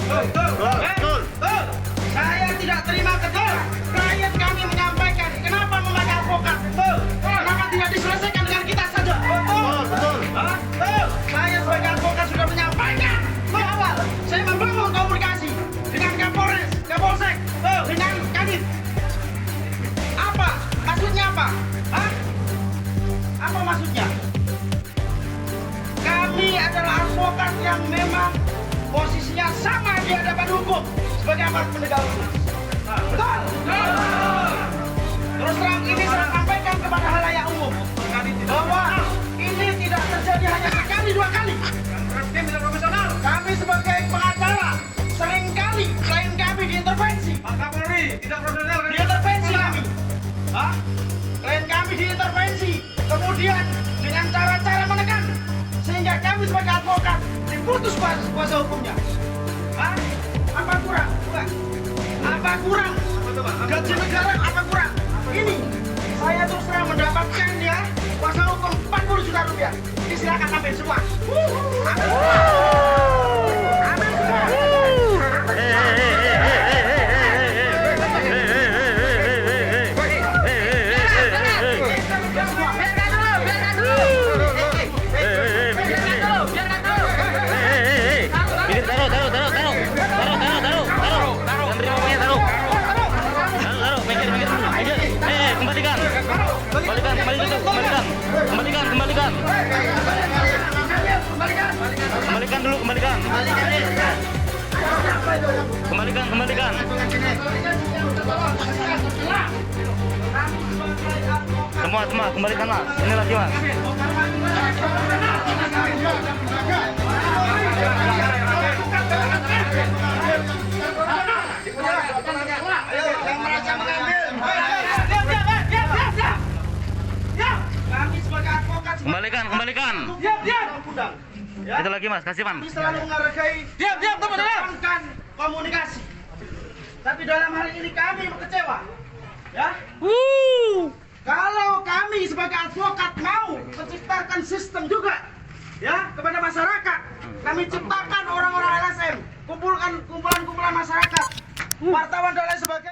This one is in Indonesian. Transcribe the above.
Betul. Saya tidak terima ketika klien kami menyampaikan kenapa memakai advokat. Kenapa tidak diselesaikan dengan kita saja? Betul. Saya sebagai advokat sudah menyampaikan bahwa saya membangun komunikasi dengan Kapolres, Kapolsek, dengan Kadif. Apa? Maksudnya apa? Apa maksudnya? Kami adalah advokat yang memang posisinya sama di hadapan hukum sebagai aparat penegak hukum. Betul? Terus terang ini saya sampaikan kepada halayak umum bahwa ini tidak terjadi hanya sekali dua kali. Kami sebagai pengacara seringkali klien kami diintervensi. Diintervensi kami. Klien kami diintervensi. Kemudian dengan cara-cara menekan sehingga kami sebagai advokat diputus kuasa hukumnya. Apa kurang? Apa kurang? Gaji negara apa kurang? Ini saya terus terang mendapatkan ya kuasa hukum 40 juta rupiah. Ini silakan ambil semua. Ambil semua. Kembalikan. Semua, kembalikan mas. Ini lagi mas. Yang merasa mengambil. Kami sebagai advokat. Kembalikan. Ya. Itu lagi mas, kasih man. Kami selalu menghargai. Mengedepankan komunikasi. Tapi dalam hal ini kami kecewa. Ya. Kalau kami sebagai advokat mau menciptakan sistem juga ya kepada masyarakat, kami ciptakan orang-orang LSM, kumpulan masyarakat, wartawan dan lain sebagainya.